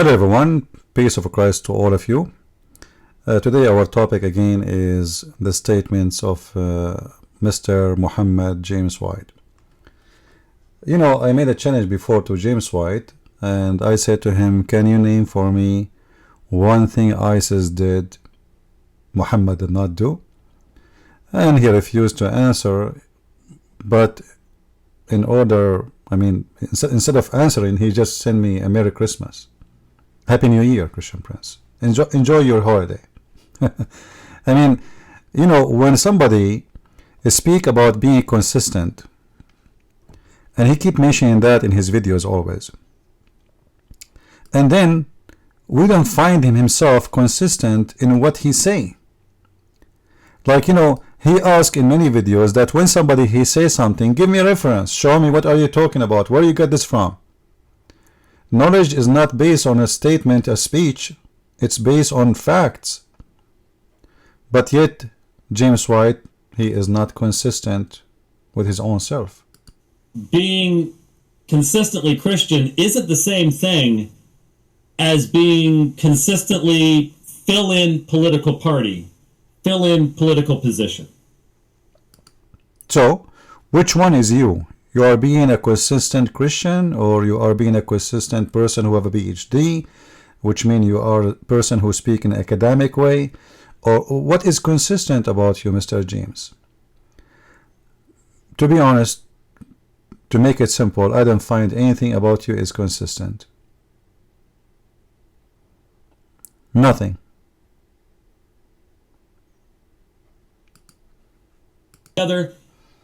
Hello everyone, peace of Christ to all of you. Today our topic again is the statements of Mr. Muhammad James White. You know, I made a challenge before to James White, and I said to him, can you name for me one thing ISIS did Muhammad did not do? And he refused to answer, but instead of answering, he just sent me a Merry Christmas. Happy New Year, Christian Prince. Enjoy your holiday. I mean, you know, when somebody speak about being consistent, and he keep mentioning that in his videos always, and then we don't find him himself consistent in what he say. Like, you know, he asks in many videos that when somebody he says something, give me a reference, show me what are you talking about, where you get this from. Knowledge is not based on a statement, a speech, it's based on facts. But yet, James White, he is not consistent with his own self. Being consistently Christian isn't the same thing as being consistently fill in political party, fill in political position. So, which one is you? You are being a consistent Christian, or you are being a consistent person who have a PhD, which means you are a person who speaks in an academic way, or what is consistent about you, Mr. James? To be honest, to make it simple, I don't find anything about you is consistent. Nothing. Other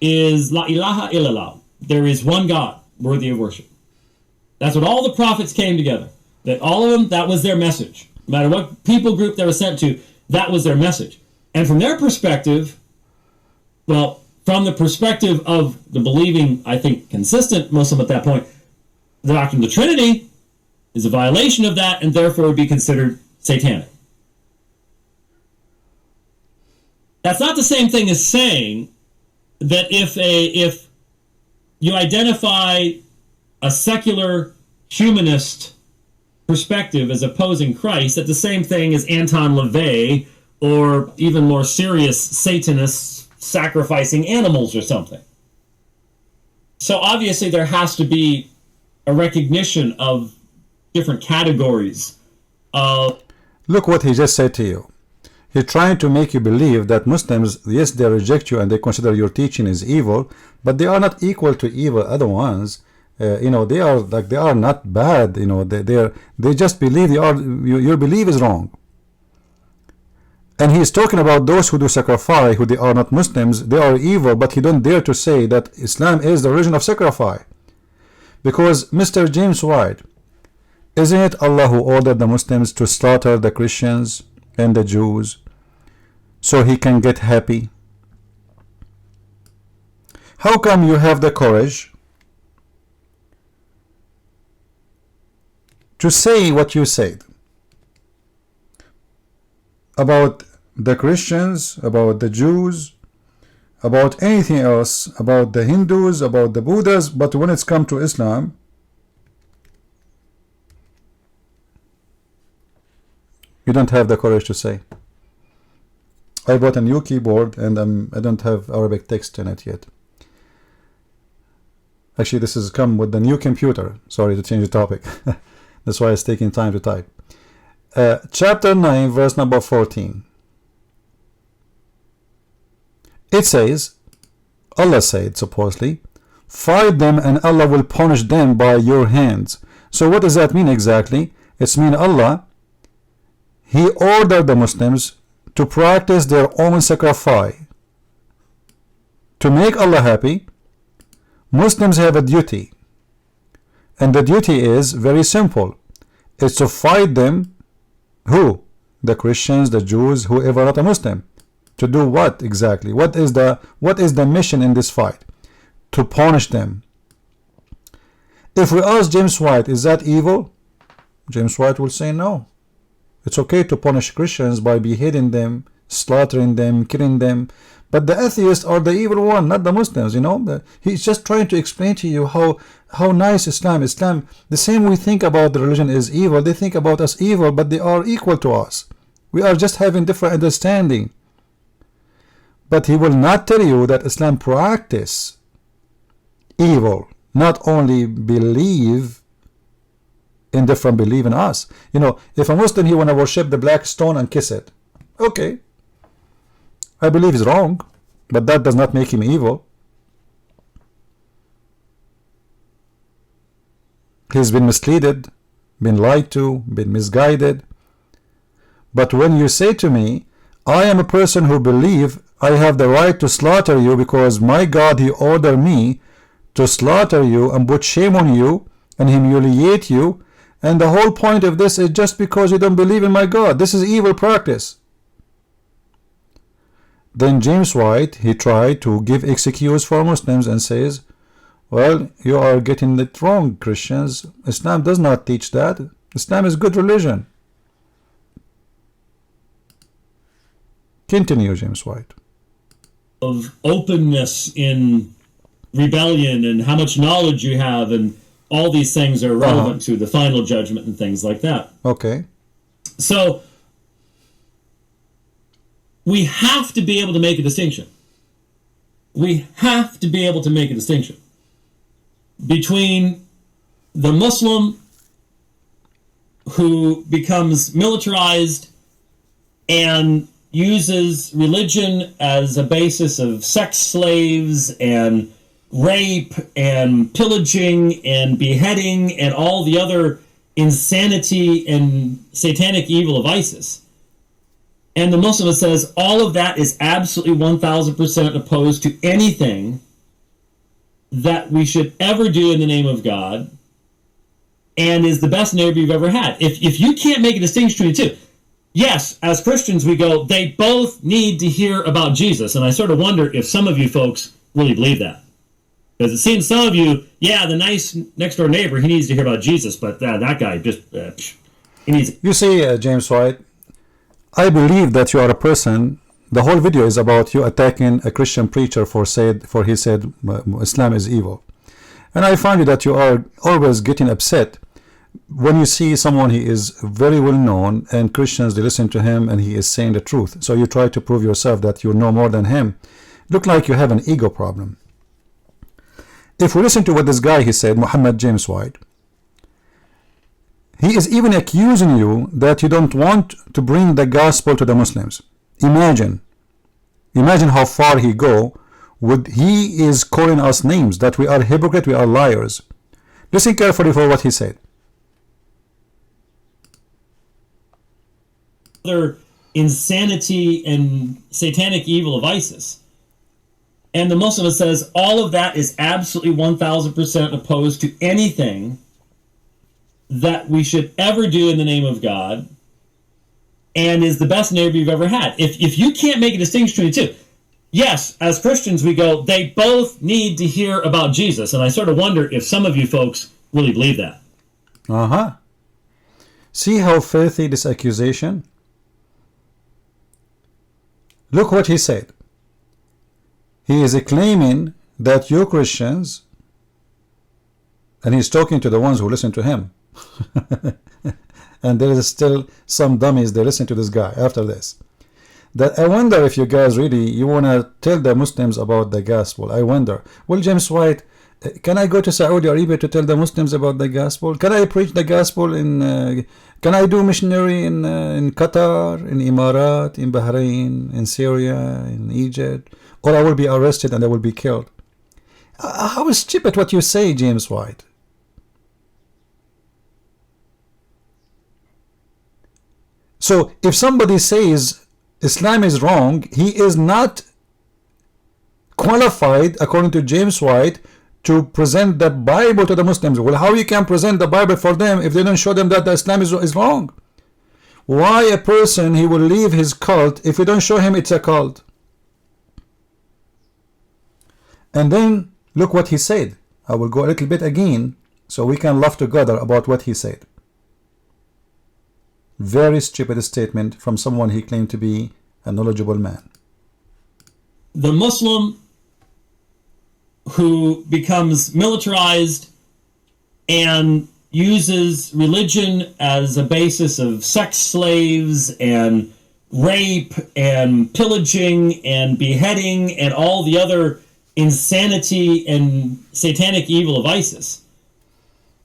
is La ilaha illallah. There is one God worthy of worship. That's what all the prophets came together. That all of them, that was their message. No matter what people group they were sent to, that was their message. And from their perspective, well, from the perspective of the believing, I think, consistent Muslim at that point, the doctrine of the Trinity is a violation of that and therefore would be considered satanic. That's not the same thing as saying that if you identify a secular humanist perspective as opposing Christ, that the same thing as Anton LaVey or even more serious Satanists sacrificing animals or something. So obviously there has to be a recognition of different categories of... Look what he just said to you. He's trying to make you believe that Muslims, yes, they reject you and they consider your teaching is evil, but they are not equal to evil other ones. You know, they are not bad. You know, they just believe your belief is wrong. And he's talking about those who do sacrifice, who they are not Muslims, they are evil, but he don't dare to say that Islam is the religion of sacrifice. Because Mr. James White, isn't it Allah who ordered the Muslims to slaughter the Christians and the Jews so he can get happy? How come you have the courage to say what you said about the Christians, about the Jews, about anything else, about the Hindus, about the Buddhas, but when it's come to Islam, you don't have the courage to say? I bought a new keyboard and I don't have Arabic text in it yet. Actually, this has come with the new computer. Sorry to change the topic. That's why it's taking time to type. Chapter 9, verse number 14. It says, Allah said, supposedly, fight them and Allah will punish them by your hands. So what does that mean exactly? It's mean Allah, He ordered the Muslims to practice their own sacrifice. To make Allah happy, Muslims have a duty. And the duty is very simple. It's to fight them. Who? The Christians, the Jews, whoever not a Muslim. To do what exactly? What is the mission in this fight? To punish them. If we ask James White, is that evil? James White will say no. It's okay to punish Christians by beheading them, slaughtering them, killing them. But the atheists are the evil one, not the Muslims. You know, he's just trying to explain to you how nice Islam. The same we think about the religion is evil, they think about us evil, but they are equal to us. We are just having different understanding. But he will not tell you that Islam practice evil, not only believe in different belief in us. You know, if a Muslim, he want to worship the black stone and kiss it, okay, I believe he's wrong, but that does not make him evil. He's been misled, been lied to, been misguided. But when you say to me, I am a person who believe I have the right to slaughter you because my God, he ordered me to slaughter you and put shame on you and humiliate you, and the whole point of this is just because you don't believe in my God. This is evil practice. Then James White, he tried to give excuse for Muslims and says, well, you are getting it wrong, Christians. Islam does not teach that. Islam is good religion. Continue, James White. Of openness in rebellion and how much knowledge you have, and all these things are relevant to the final judgment and things like that. Okay. So we have to be able to make a distinction. We have to be able to make a distinction between the Muslim who becomes militarized and uses religion as a basis of sex slaves and rape and pillaging and beheading and all the other insanity and satanic evil of ISIS. And the Muslim says all of that is absolutely 1,000% opposed to anything that we should ever do in the name of God, and is the best neighbor you've ever had. If you can't make a distinction between the two, yes, as Christians we go, they both need to hear about Jesus. And I sort of wonder if some of you folks really believe that. Because it seems some of you, yeah, the nice next door neighbor, he needs to hear about Jesus, but that guy just, he needs... You see, James White, I believe that you are a person. The whole video is about you attacking a Christian preacher for he said Islam is evil, and I find that you are always getting upset when you see someone he is very well known and Christians they listen to him and he is saying the truth. So you try to prove yourself that you know more than him. Look like you have an ego problem. If we listen to what this guy he said, Muhammad James White, he is even accusing you that you don't want to bring the gospel to the Muslims. Imagine how far he go. He is calling us names, that we are hypocrite, we are liars. Listen carefully for what he said. Other insanity and satanic evil of ISIS. And the Muslim says all of that is absolutely 1,000% opposed to anything that we should ever do in the name of God, and is the best neighbor you've ever had. If you can't make a distinction between the two, yes, as Christians we go, they both need to hear about Jesus. And I sort of wonder if some of you folks really believe that. See how filthy this accusation? Look what he said. He is claiming that you Christians, and he's talking to the ones who listen to him, and there is still some dummies they listen to this guy after this, that I wonder if you guys really you want to tell the Muslims about the gospel. I wonder, well, James White, can I go to Saudi Arabia to tell the Muslims about the gospel? Can I preach the gospel in can I do missionary in Qatar, in Emirat, in Bahrain, in Syria, in Egypt, or I will be arrested and I will be killed? How stupid what you say, James White. So if somebody says Islam is wrong, he is not qualified, according to James White, to present the Bible to the Muslims. Well, how you can present the Bible for them if they don't show them that the Islam is wrong? Why a person he will leave his cult if you don't show him it's a cult? And then look what he said. I will go a little bit again so we can laugh together about what he said. Very stupid statement from someone he claimed to be a knowledgeable man. The Muslim who becomes militarized and uses religion as a basis of sex slaves and rape and pillaging and beheading and all the other insanity and satanic evil of ISIS.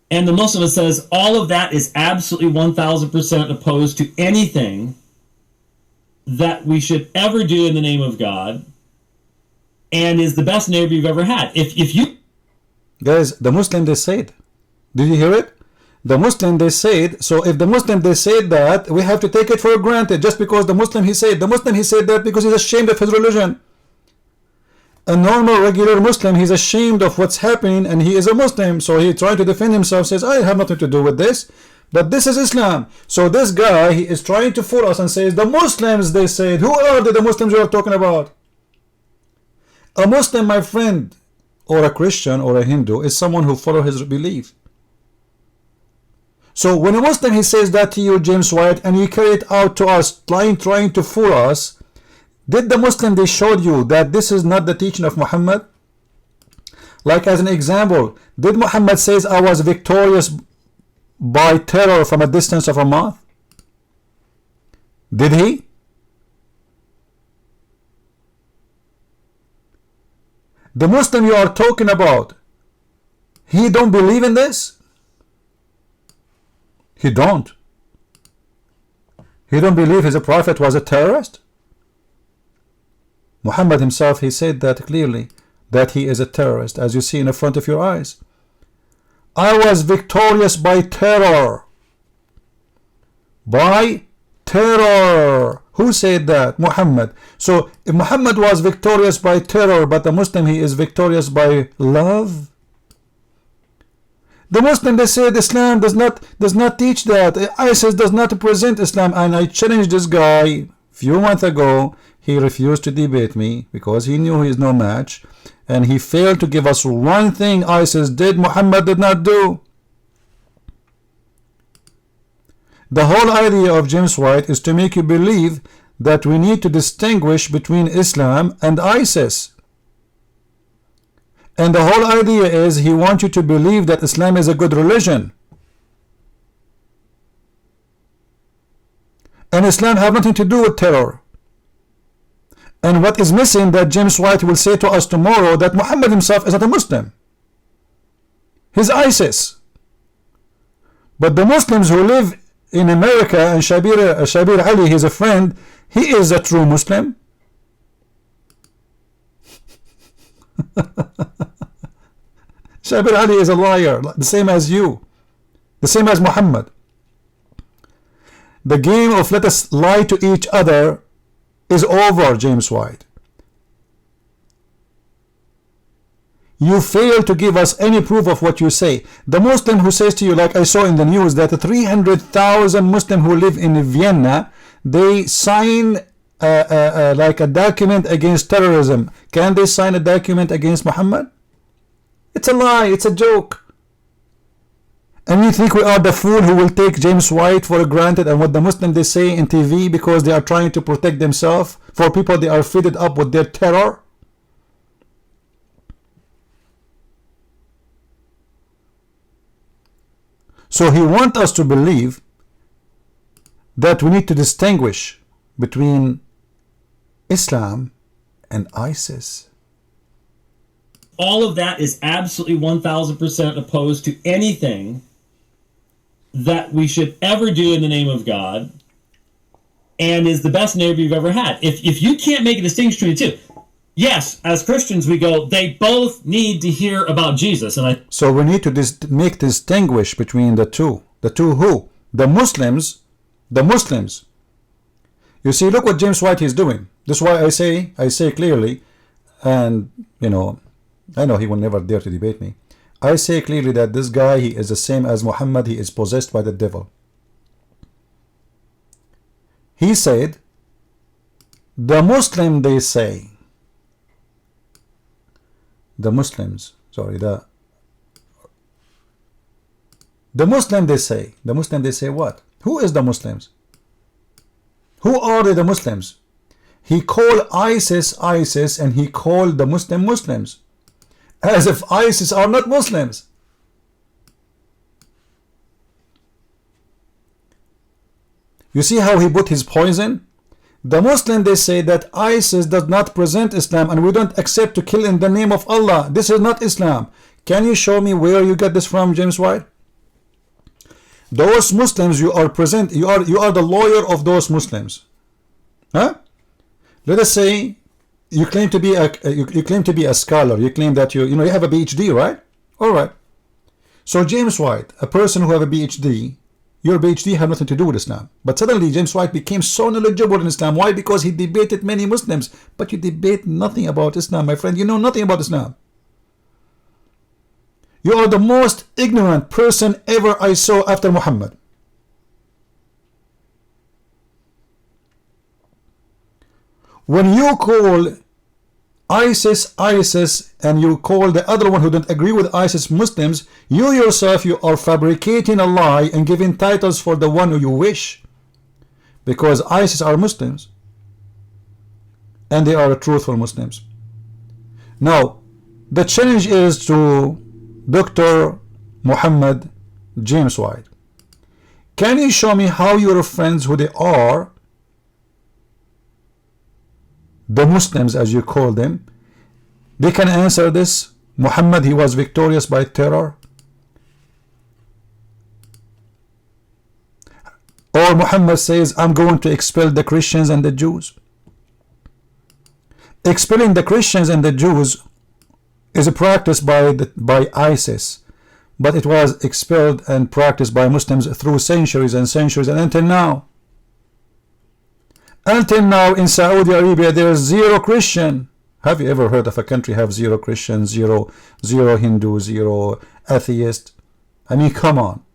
And the Muslim says all of that is absolutely 1,000% opposed to anything that we should ever do in the name of God, and is the best neighbor you've ever had. If you Guys, the Muslim, they said, did you hear it? The Muslim, they said, so if the Muslim, they said that, we have to take it for granted just because the Muslim, he said that because he's ashamed of his religion. A normal, regular Muslim, he's ashamed of what's happening, and he is a Muslim, so he trying to defend himself, says, I have nothing to do with this, but this is Islam. So this guy, he is trying to fool us and says, the Muslims, they said, who are the Muslims you are talking about? A Muslim, my friend, or a Christian or a Hindu, is someone who follows his belief. So when a Muslim, he says that to you, James White, and you carry it out to us, trying to fool us, did the Muslim, they showed you that this is not the teaching of Muhammad? Like as an example, did Muhammad says I was victorious by terror from a distance of a moth? Did he? The Muslim you are talking about, he don't believe in this? He don't. He don't believe his prophet was a terrorist? Muhammad himself, he said that clearly, that he is a terrorist, as you see in the front of your eyes. I was victorious by terror. By terror. Who said that? Muhammad. So if Muhammad was victorious by terror, but the Muslim, he is victorious by love. The Muslim, they said Islam does not teach that. ISIS does not present Islam. And I challenged this guy a few months ago. He refused to debate me because he knew he is no match, and he failed to give us one thing ISIS did, Muhammad did not do. The whole idea of James White is to make you believe that we need to distinguish between Islam and ISIS. And the whole idea is he wants you to believe that Islam is a good religion. And Islam have nothing to do with terror. And what is missing, that James White will say to us tomorrow, that Muhammad himself is not a Muslim. He's ISIS. But the Muslims who live in America, and Shabir Ali, he's a friend, he is a true Muslim. Shabir Ali is a liar, the same as you, the same as Muhammad. The game of let us lie to each other is over, James White. You fail to give us any proof of what you say. The Muslim who says to you, like I saw in the news, that 300,000 Muslims who live in Vienna, they sign like a document against terrorism. Can they sign a document against Muhammad? It's a lie, it's a joke. And you think we are the fool who will take James White for granted and what the Muslims they say in TV because they are trying to protect themselves for people they are fed up with their terror? So he wants us to believe that we need to distinguish between Islam and ISIS. all of that is absolutely 1,000% opposed to anything that we should ever do in the name of God, and is the best neighbor you've ever had. If you can't make a distinction between the two, yes, as Christians we go, they both need to hear about Jesus. And so we need to make distinguish between the two. The two who? The Muslims. The Muslims. You see, look what James White is doing. This is why I say clearly, and you know, I know he will never dare to debate me. I say clearly that this guy, he is the same as Muhammad. He is possessed by the devil. He said, the Muslim, they say, the Muslims, sorry, the Muslim, they say what? Who is the Muslims? Who are the Muslims? he called ISIS ISIS and he called the Muslim Muslims, as if ISIS are not Muslims. You see how he put his poison? The Muslim, they say that ISIS does not present Islam and we don't accept to kill in the name of Allah. This is not Islam. Can you show me where you get this from, James White? Those Muslims you are present, you are the lawyer of those Muslims. Huh? Let us say you claim to be a scholar. You claim that you have a PhD, right? All right. So James White, a person who have a PhD, your PhD had nothing to do with Islam. But suddenly James White became so knowledgeable in Islam. Why? Because he debated many Muslims. But you debate nothing about Islam, my friend. You know nothing about Islam. You are the most ignorant person ever I saw after Muhammad. When you call ISIS ISIS and you call the other one who don't agree with ISIS Muslims, you yourself, you are fabricating a lie and giving titles for the one who you wish, because ISIS are Muslims and they are truthful Muslims. Now the challenge is to Dr. Muhammad James White. Can you show me how your friends, who they are, the Muslims as you call them, they can answer this? Muhammad, he was victorious by terror? Or Muhammad says, I'm going to expel the Christians and the Jews? Expelling the Christians and the Jews is a practice by ISIS, but it was expelled and practiced by Muslims through centuries and centuries, and until now. Until now in Saudi Arabia there is zero Christian. Have you ever heard of a country have zero Christians, zero Hindu, zero atheist? I mean, come on.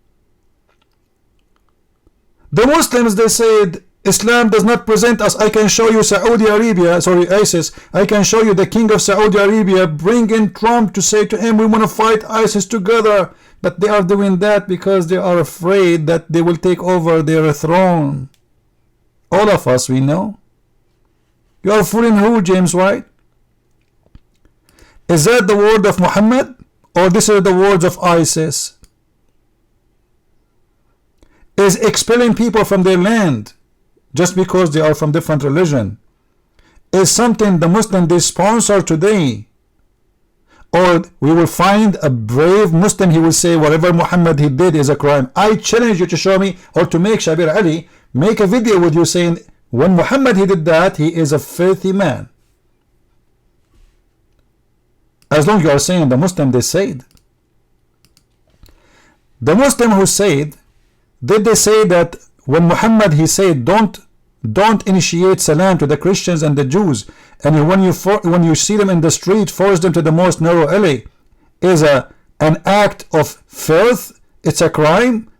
The Muslims, they said Islam does not present us. I can show you Saudi Arabia, sorry, ISIS. I can show you the king of Saudi Arabia bringing Trump to say to him, we want to fight ISIS together. But they are doing that because they are afraid that they will take over their throne. All of us, we know. You are fooling who, James White? Is that the word of Muhammad? Or this is the words of ISIS? Is expelling people from their land just because they are from different religion is something the Muslim they sponsor today? Or we will find a brave Muslim, he will say whatever Muhammad he did is a crime. I challenge you to show me, or to make Shabir Ali make a video with you saying when Muhammad he did that, he is a filthy man. As long as you are saying the Muslim they said. The Muslim who said, did they say that when Muhammad he said don't initiate salam to the Christians and the Jews, and when you see them in the street force them to the most narrow alley, is an act of filth? It's a crime?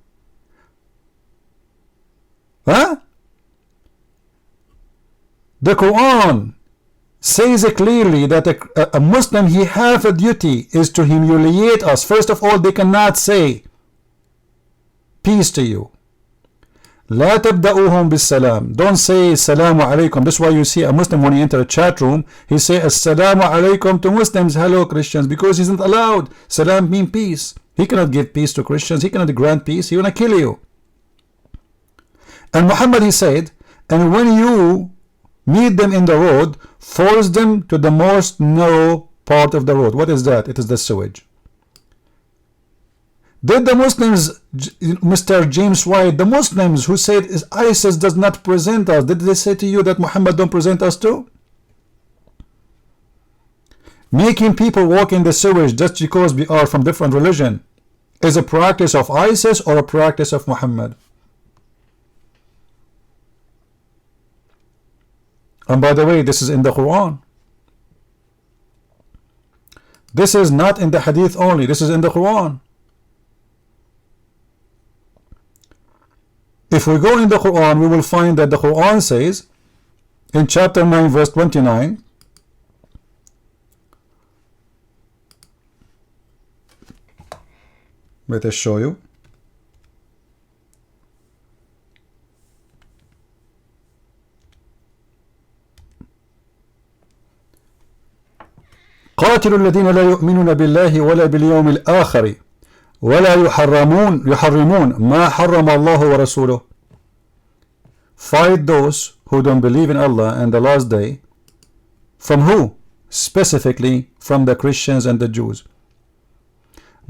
Huh? The Quran says clearly that a Muslim, he have a duty is to humiliate us. First of all, they cannot say peace to you. لا تبدأوهم بالسلام. Don't say Assalamu alaikum. That's why you see a Muslim when he enter a chat room, he say Assalamu alaikum to Muslims, hello Christians, because he's not allowed. Salam means peace. He cannot give peace to Christians. He cannot grant peace. He wanna kill you. And Muhammad he said, and when you meet them in the road, force them to the most narrow part of the road. What is that? It is the sewage. Did the Muslims, Mr. James White, the Muslims who said ISIS does not present us, did they say to you that Muhammad don't present us too? Making people walk in the sewage just because we are from different religion is a practice of ISIS or a practice of Muhammad? And by the way, this is in the Quran. This is not in the Hadith only. This is in the Quran. If we go in the Quran, we will find that the Quran says in chapter 9 verse 29, let us show you. قاتلوا الذين لا يؤمنون بالله ولا باليوم الآخر ولا يحرمون ما حرم الله ورسوله. Fight those who don't believe in Allah and the last day. From who? Specifically from the Christians and the Jews.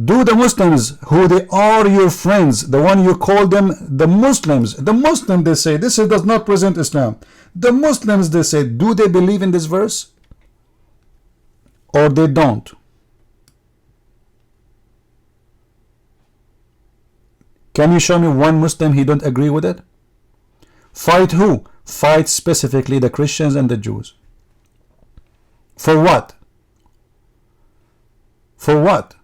Do the Muslims, who they are your friends, the one you call them the Muslims, they say, this does not present Islam. The Muslims, they say, do they believe in this verse? Or they don't? Can you show me one Muslim he don't agree with it? Fight who? Fight specifically the Christians and the Jews. For what? For what?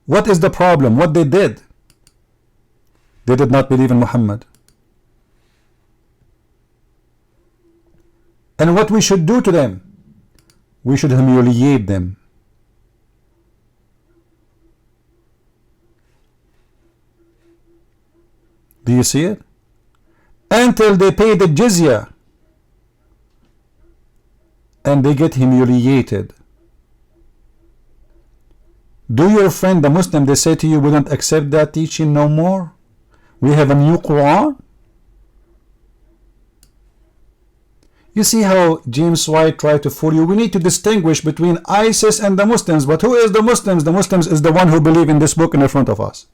What is the problem? What they did? They did not believe in Muhammad. And what we should do to them? We should humiliate them. Do you see it? Until they pay the jizya and they get humiliated. Do your friend the Muslim, they say to you, we don't accept that teaching no more? We have a new Quran? You see how James White tried to fool you? We need to distinguish between ISIS and the Muslims. But who is the Muslims? The Muslims is the one who believe in this book in the front of us.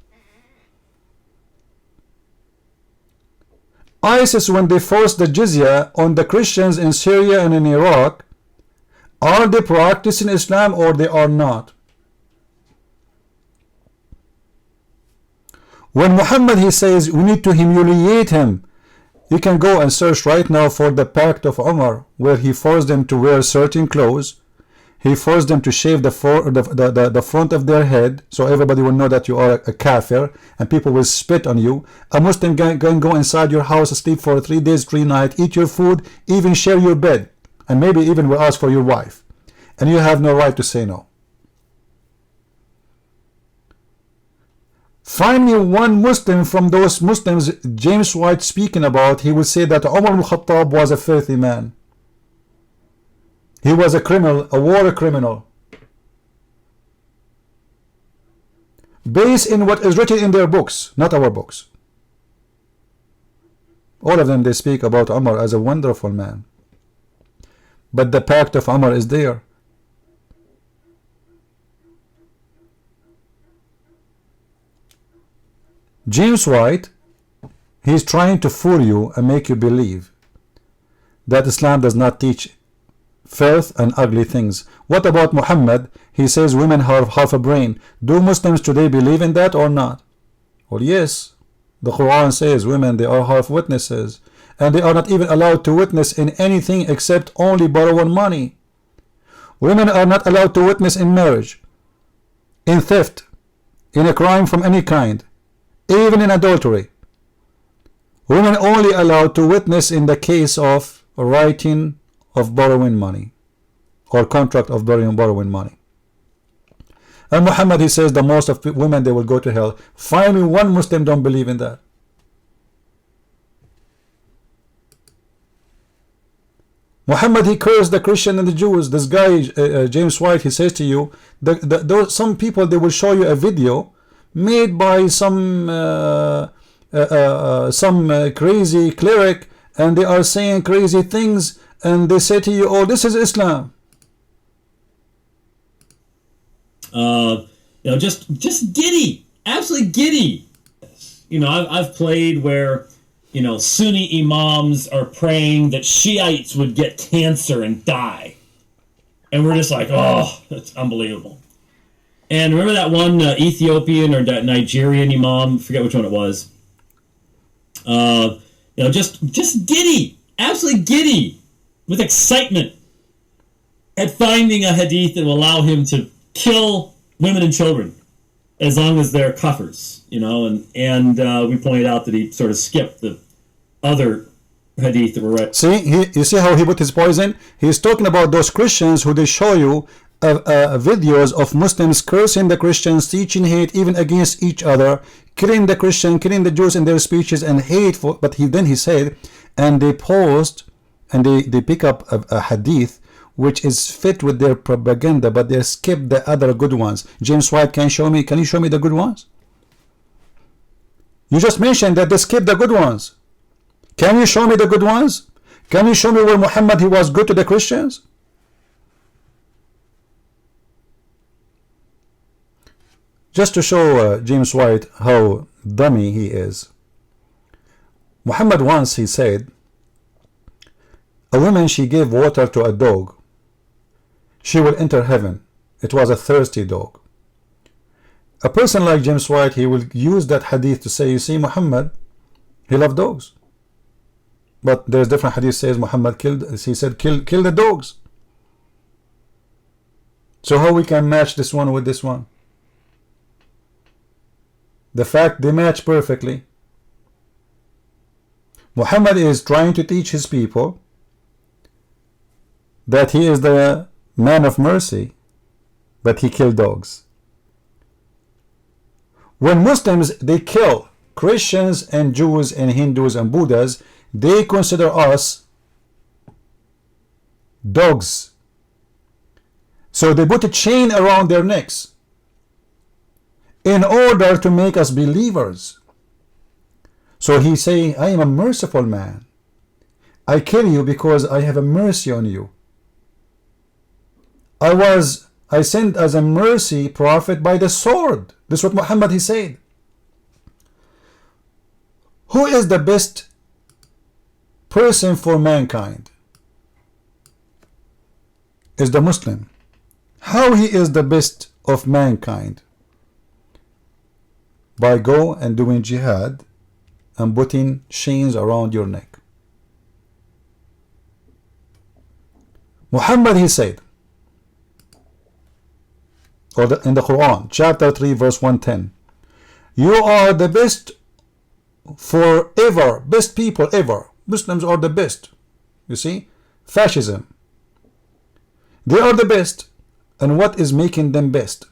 ISIS, when they forced the jizya on the Christians in Syria and in Iraq, are they practicing Islam or they are not? When Muhammad, he says we need to humiliate him, you can go and search right now for the Pact of Umar, where he forced them to wear certain clothes. He forced them to shave the front of their head, so everybody will know that you are a kafir, and people will spit on you. A Muslim can go inside your house, sleep for 3 days, 3 nights, eat your food, even share your bed, and maybe even will ask for your wife. And you have no right to say no. Find me one Muslim from those Muslims James White speaking about. He will say that Umar al-Khattab was a filthy man. He was a criminal, a war criminal. Based in what is written in their books, not our books. All of them, they speak about Umar as a wonderful man. But the Pact of Umar is there. James White, he's trying to fool you and make you believe that Islam does not teach filth and ugly things. What about Muhammad? He says women have half a brain. Do Muslims today believe in that or not? Well, yes. The Quran says women, they are half witnesses, and they are not even allowed to witness in anything except only borrowing money. Women are not allowed to witness in marriage, in theft, in a crime from any kind, even in adultery. Women only allowed to witness in the case of writing of borrowing money or contract of borrowing money. And Muhammad, he says the most of women, they will go to hell. Find me one Muslim don't believe in that. Muhammad, he cursed the Christian and the Jews. This guy James White, he says to you, some people, they will show you a video made by some crazy cleric, and they are saying crazy things, and they say to you, oh, this is Islam. Just giddy, absolutely giddy. I've played where, Sunni imams are praying that Shiites would get cancer and die, and we're just like, oh, that's unbelievable. And remember that one Ethiopian or Nigerian imam, forget which one it was. Just giddy, absolutely giddy with excitement at finding a hadith that will allow him to kill women and children as long as they're kuffers, and we pointed out that he sort of skipped the other hadith that were read. See, you see how he put his poison? He's talking about those Christians who they show you videos of Muslims cursing the Christians, teaching hate even against each other, killing the Christian, killing the Jews in their speeches, and hateful. But he said, and they post and they pick up a hadith which is fit with their propaganda, but they skip the other good ones. James White, can you show me the good ones? You just mentioned that they skip the good ones. Can you show me the good ones? Can you show me where Muhammad, he was good to the Christians? Just to show James White how dummy he is. Muhammad once, he said, a woman, she gave water to a dog, she will enter heaven. It was a thirsty dog. A person like James White, he will use that hadith to say, you see, Muhammad, he loved dogs. But there's different hadith says Muhammad killed, he said, kill the dogs. So how we can match this one with this one? The fact they match perfectly. Muhammad is trying to teach his people that he is the man of mercy, but he killed dogs. When Muslims, they kill Christians and Jews and Hindus and Buddhas, they consider us dogs. So they put a chain around their necks in order to make us believers. So he say, I am a merciful man. I kill you because I have a mercy on you. I sent as a mercy prophet by the sword. This is what Muhammad, he said. Who is the best person for mankind? Is the Muslim. How he is the best of mankind? By go and doing jihad and putting chains around your neck. Muhammad, he said, or in the Quran, chapter 3, verse 110, you are the best forever, best people ever. Muslims are the best. You see, fascism, they are the best. And what is making them best?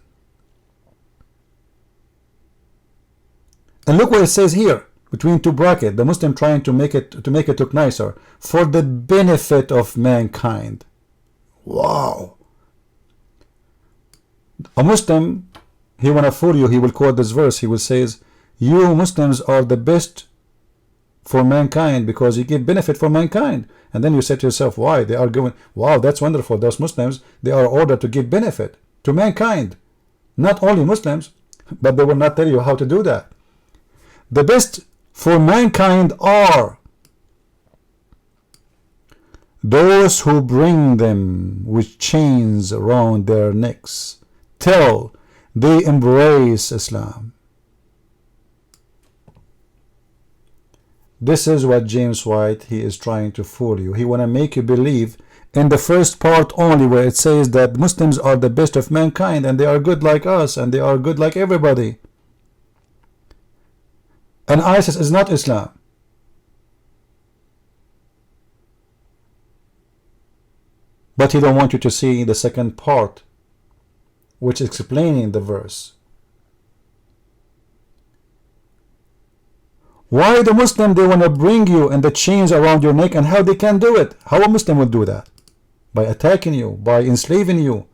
And look what it says here, between two brackets, the Muslim trying to make it look nicer, for the benefit of mankind. Wow. A Muslim, he wanna fool you, he will quote this verse, he will say, you Muslims are the best for mankind because you give benefit for mankind. And then you say to yourself, why? They are giving, wow, that's wonderful. Those Muslims, they are ordered to give benefit to mankind. Not only Muslims, but they will not tell you how to do that. The best for mankind are those who bring them with chains around their necks till they embrace Islam. This is what James White, he is trying to fool you. He want to make you believe in the first part only, where it says that Muslims are the best of mankind and they are good like us and they are good like everybody. And ISIS is not Islam. But he don't want you to see the second part, which is explaining the verse. Why the Muslim, they want to bring you and the chains around your neck, and how they can do it? How a Muslim will do that? By attacking you, by enslaving you,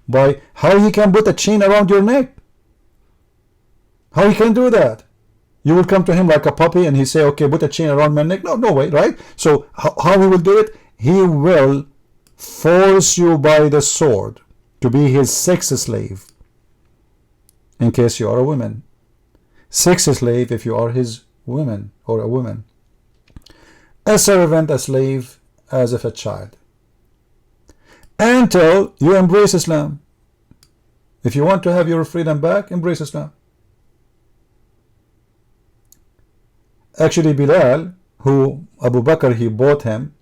by how he can put a chain around your neck? How he can do that? You will come to him like a puppy and he say, okay, put a chain around my neck? No, no way, right? So how he will do it? He will force you by the sword to be his sex slave, in case you are a woman. Sex slave if you are his woman or a woman. A servant, a slave, as if a child. Until you embrace Islam. If you want to have your freedom back, embrace Islam. Actually, Bilal, who Abu Bakr, he bought him,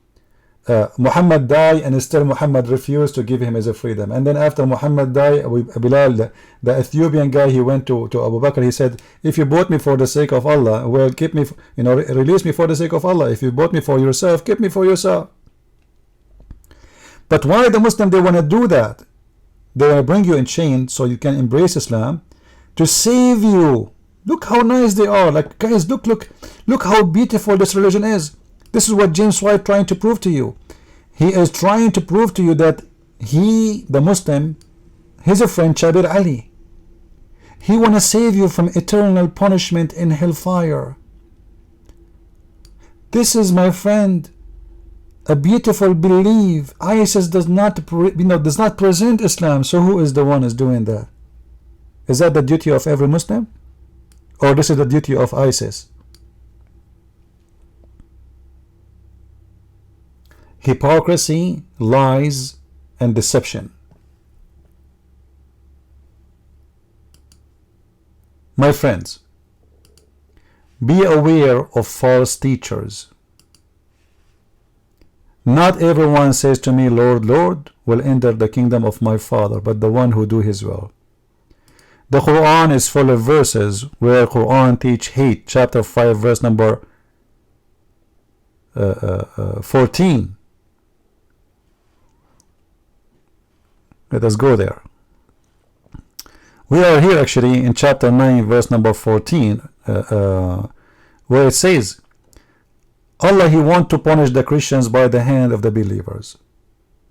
Muhammad died and still Muhammad refused to give him his freedom. And then after Muhammad died, Bilal, the Ethiopian guy, he went to Abu Bakr, he said, if you bought me for the sake of Allah, well, keep me, release me for the sake of Allah. If you bought me for yourself, keep me for yourself. But why the Muslim, they want to do that? They want to bring you in chains so you can embrace Islam to save you. Look how nice they are. Like, guys, look how beautiful this religion is. This is what James White trying to prove to you. he is trying to prove to you that he, the Muslim, his friend Shabir Ali, he want to save you from eternal punishment in hellfire. This is, my friend, a beautiful belief. ISIS does not present Islam. So who is the one is doing that? Is that the duty of every Muslim, or this is the duty of ISIS? Hypocrisy, lies, and deception. My friends, be aware of false teachers. Not everyone says to me, Lord, Lord, will enter the kingdom of my Father, but the one who do his will. The Quran is full of verses where Quran teach hate. Chapter 5, verse number 14. Let us go there. We are here actually in chapter 9, verse number 14, where it says, Allah, he want to punish the Christians by the hand of the believers.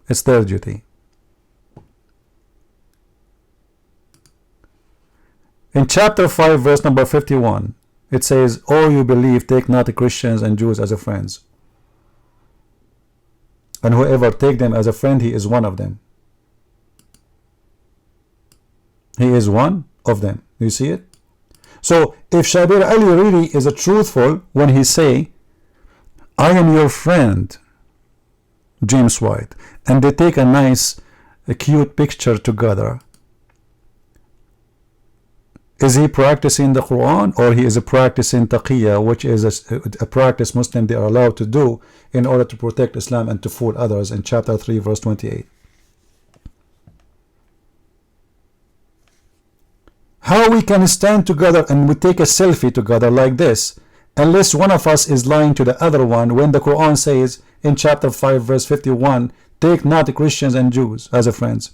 It's their duty. In chapter 5, verse number 51, it says, "O you believe, take not the Christians and Jews as a friends. And whoever take them as a friend, he is one of them." He is one of them. You see it? So if Shabir Ali really is a truthful when he say, "I am your friend, James White," and they take a nice, a cute picture together, is he practicing the Quran, or he is practicing taqiyya, which is a practice Muslim they are allowed to do in order to protect Islam and to fool others, in chapter 3, verse 28. How we can stand together and we take a selfie together like this, unless one of us is lying to the other one, when the Quran says in chapter 5, verse 51, take not the Christians and Jews as a friends.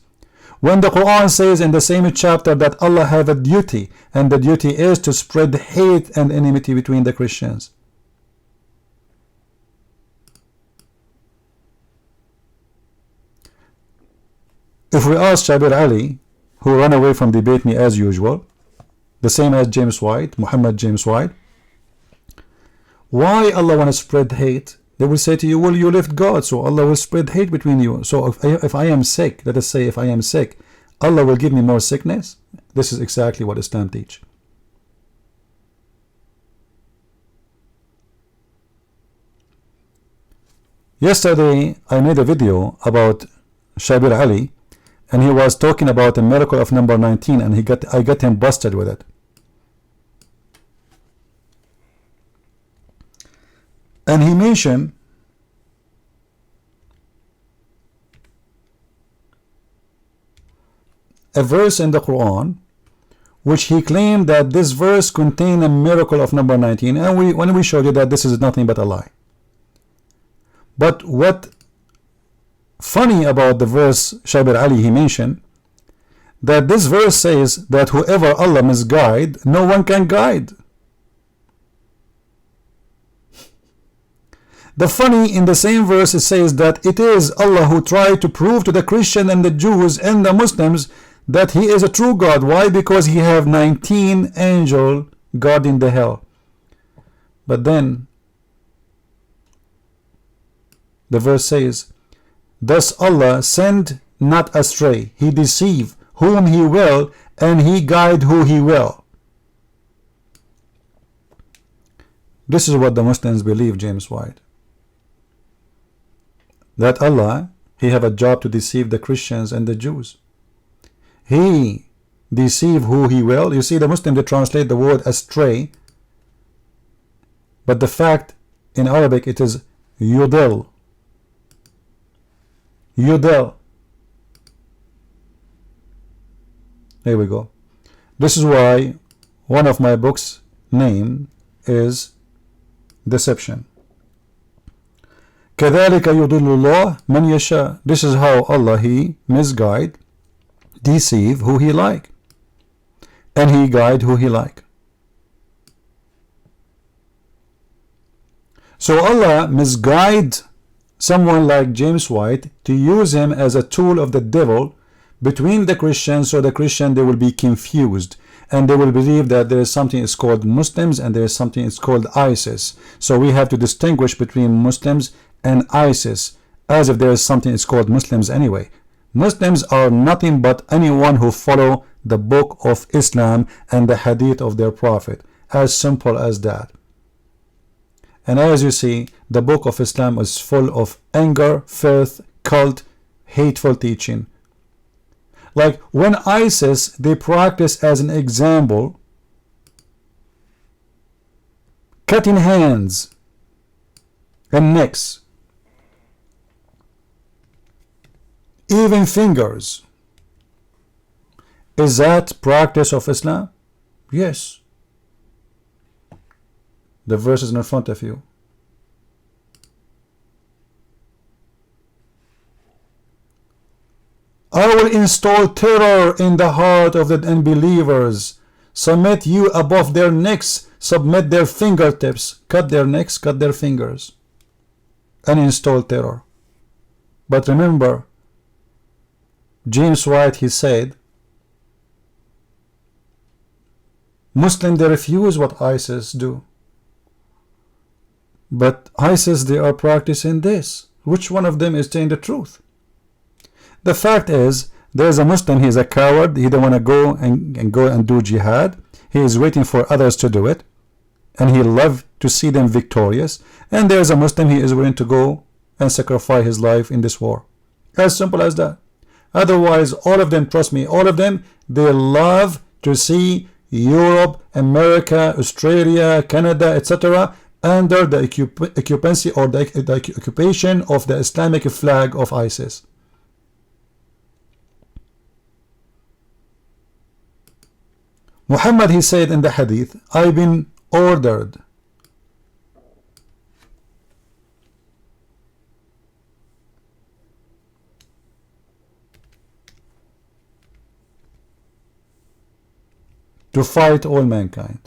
When the Quran says in the same chapter that Allah have a duty, and the duty is to spread hate and enmity between the Christians. If we ask Shabir Ali, who ran away from debate me as usual, the same as James White, Muhammad James White, why Allah want to spread hate? They will say to you, well, you left God, so Allah will spread hate between you. So if I am sick, let us say if I am sick, Allah will give me more sickness. This is exactly what Islam teach. Yesterday, I made a video about Shabir Ali, and he was talking about the miracle of number 19, and I got him busted with it. And he mentioned a verse in the Quran, which he claimed that this verse contained a miracle of number 19, and when we showed you that this is nothing but a lie. But what funny about the verse Shabir Ali, he mentioned that this verse says that whoever Allah misguide, no one can guide. The funny, in the same verse it says that it is Allah who tried to prove to the Christian and the Jews and the Muslims that he is a true God. Why? Because he have 19 angels guarding the hell. But then the verse says, thus Allah send not astray, he deceive whom he will, and he guide who he will. This is what the Muslims believe, James White. That Allah, he have a job to deceive the Christians and the Jews. He deceive who he will. You see, the Muslims, they translate the word astray, but the fact in Arabic it is yudil. Yudil. There we go. This is why one of my books' name is Deception. كذلك يضل الله من يشاء. This is how Allah, he misguide, deceive who he like, and he guide who he like. So Allah misguide someone like James White to use him as a tool of the devil between the Christians, so the Christian, they will be confused and they will believe that there is something is called Muslims and there is something is called ISIS. So we have to distinguish between Muslims and ISIS, as if there is something is called Muslims anyway. Muslims are nothing but anyone who follow the book of Islam and the hadith of their prophet. As simple as that. And as you see, the book of Islam is full of anger, filth, cult, hateful teaching. Like when ISIS, they practice, as an example, cutting hands and necks, even fingers. Is that practice of Islam? Yes. The verse is in front of you. I will install terror in the heart of the unbelievers. Submit you above their necks, submit their fingertips, cut their necks, cut their fingers, and install terror. But remember, James White, he said, Muslims, they refuse what ISIS do. But ISIS, they are practicing this. Which one of them is saying the truth? The fact is, there is a Muslim, he is a coward, he don't want to go and do jihad. He is waiting for others to do it, and he loves to see them victorious. And there is a Muslim, he is willing to go and sacrifice his life in this war. As simple as that. Otherwise, all of them, trust me, all of them, they love to see Europe, America, Australia, Canada, etc. under the occupancy or the occupation of the Islamic flag of ISIS. Muhammad, he said in the hadith, I've been ordered to fight all mankind.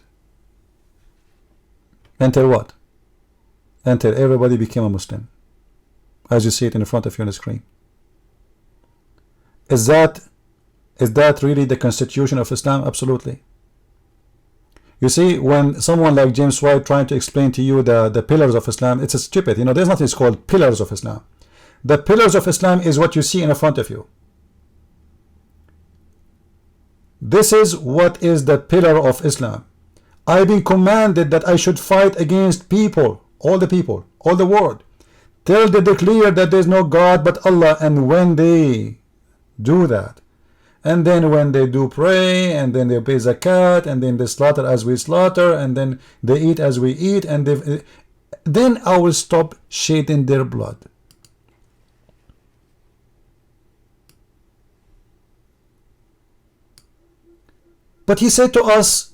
Until what? Until everybody became a Muslim, as you see it in front of you on the screen. Is that really the constitution of Islam? Absolutely. You see, when someone like James White trying to explain to you the pillars of Islam, it's a stupid. You know, there's nothing called pillars of Islam. The pillars of Islam is what you see in front of you. This is what is the pillar of Islam. I've been commanded that I should fight against people, all the world. Till they declare that there is no God but Allah. And when they do that, and then when they do pray, and then they pay zakat, and then they slaughter as we slaughter, and then they eat as we eat, and then I will stop shedding their blood. But he said to us,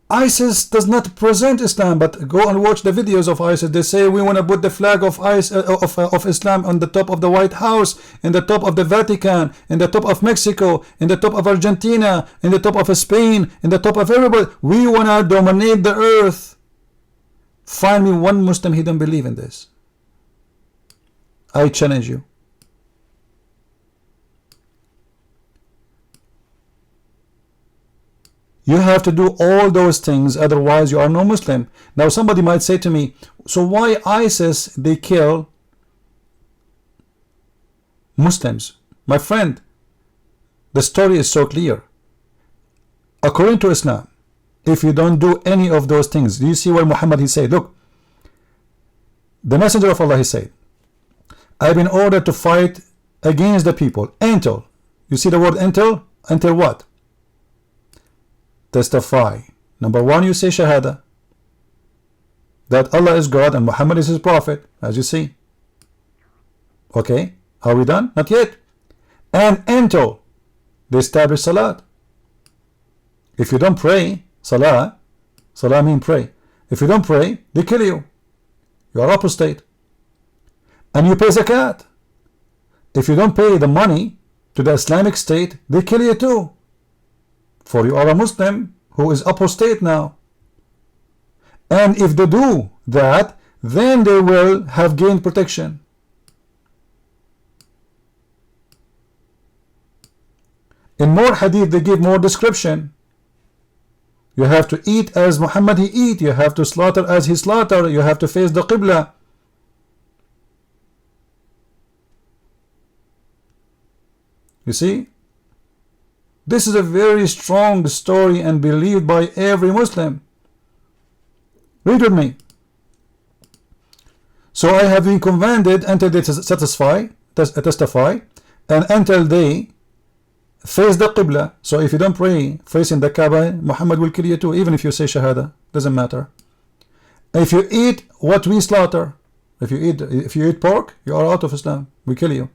ISIS does not present Islam, but go and watch the videos of ISIS. They say we want to put the flag of Islam on the top of the White House, in the top of the Vatican, in the top of Mexico, in the top of Argentina, in the top of Spain, in the top of everybody. We want to dominate the earth. Find me one Muslim he don't believe in this. I challenge you. You have to do all those things, otherwise you are no Muslim. Now somebody might say to me, so why ISIS, they kill Muslims? My friend, the story is so clear. According to Islam, if you don't do any of those things, do you see what Muhammad, he said? Look, the Messenger of Allah, he said, I've been ordered to fight against the people until, you see the word until what? Testify. Number one, you say Shahada, that Allah is God and Muhammad is his prophet, as you see. Okay, are we done? Not yet. And until they establish Salat. If you don't pray, Salah means pray. If you don't pray, they kill you. You are apostate. And you pay Zakat. If you don't pay the money to the Islamic State, they kill you too. For you are a Muslim who is apostate now. And if they do that, then they will have gained protection. In more hadith, they give more description. You have to eat as Muhammad he eat. You have to slaughter as he slaughter. You have to face the Qibla. You see? This is a very strong story and believed by every Muslim. Read with me. So I have been commanded until they testify, and until they face the Qibla. So if you don't pray facing the Kaaba, Muhammad will kill you too, even if you say Shahada. Doesn't matter. If you eat what we slaughter, if you eat pork, you are out of Islam. We kill you.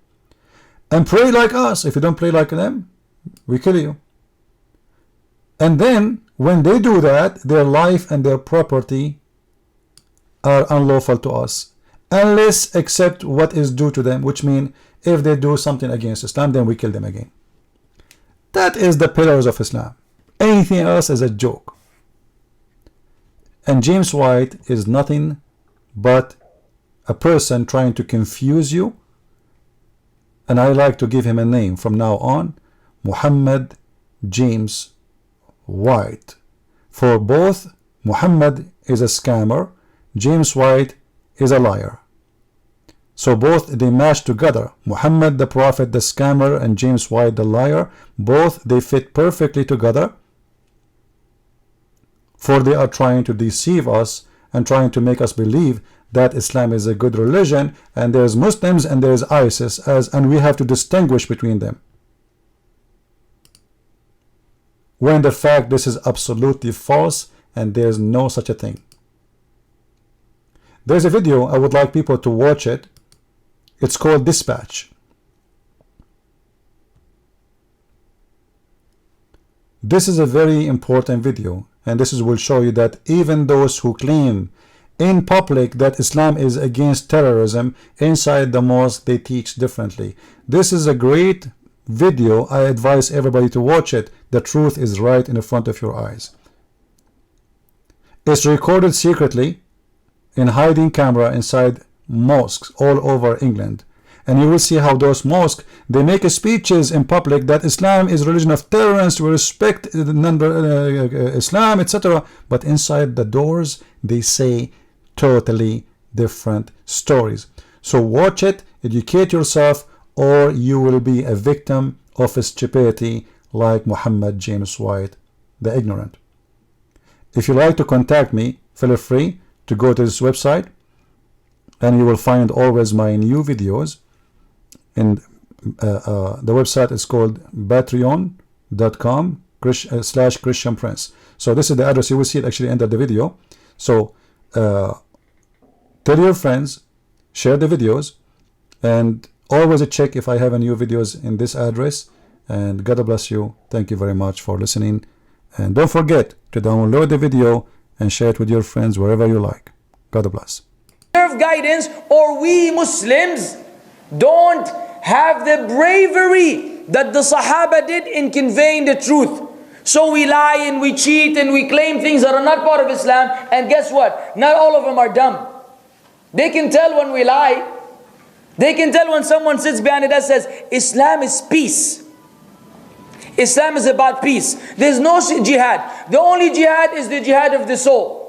And pray like us. If you don't pray like them, we kill you. And then when they do that, their life and their property are unlawful to us, unless except what is due to them, which means if they do something against Islam, then we kill them again. That is the pillars of Islam. Anything else is a joke. And James White is nothing but a person trying to confuse you, and I like to give him a name from now on, Muhammad James White. For both, Muhammad is a scammer, James White is a liar. So both they match together. Muhammad the prophet, the scammer, and James White the liar. Both they fit perfectly together, for they are trying to deceive us and trying to make us believe that Islam is a good religion and there's Muslims and there's ISIS, and we have to distinguish between them, when the fact this is absolutely false and there's no such a thing. There's a video, I would like people to watch it. It's called Dispatch. This is a very important video, and this will show you that even those who claim in public that Islam is against terrorism, inside the mosque they teach differently. This is a great video. I advise everybody to watch it. The truth is right in front of your eyes. It's recorded secretly in hiding camera inside mosques all over England, and you will see how those mosques, they make speeches in public that Islam is religion of tolerance, we respect Islam, etc. But inside the doors they say totally different stories. So watch it, educate yourself, or you will be a victim of stupidity like Muhammad James White, the ignorant. If you like to contact me, feel free to go to this website, and you will find always my new videos. And the website is called patreon.com/Christian Prince. So this is the address. You will see it actually under the video. So tell your friends, share the videos, and always check if I have new videos in this address. And God bless you. Thank you very much for listening, and don't forget to download the video and share it with your friends wherever you like. God bless. Serve guidance, or we Muslims don't have the bravery that the Sahaba did in conveying the truth. So we lie and we cheat and we claim things that are not part of Islam, and guess what? Not all of them are dumb. They can tell when we lie. They can tell when someone sits behind it and says Islam is peace. Islam is about peace. There's no jihad. The only jihad is the jihad of the soul.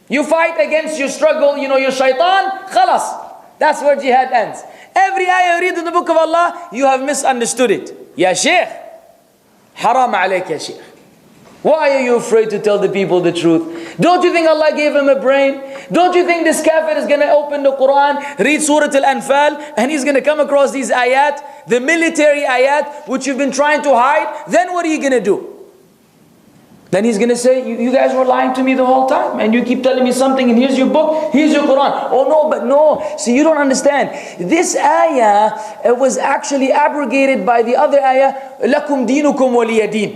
You fight against your struggle, your shaitan, khalas. That's where jihad ends. Every ayah you read in the book of Allah, you have misunderstood it. Ya Shaykh, haram alayk ya Shaykh. Why are you afraid to tell the people the truth? Don't you think Allah gave him a brain? Don't you think this kafir is going to open the Quran, read Surah Al-Anfal, and he's going to come across these ayat, the military ayat, which you've been trying to hide? Then what are you going to do? Then he's going to say, you guys were lying to me the whole time, and you keep telling me something, and here's your book, here's your Quran. Oh no, but no. See, you don't understand. This ayah was actually abrogated by the other ayah, لَكُمْ دِينُكُمْ وَلِيَ دِينُ.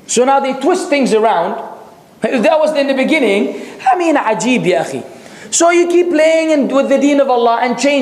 So now they twist things around. If that was in the beginning, I mean, ajib ya akhi. So you keep playing with the deen of Allah and change.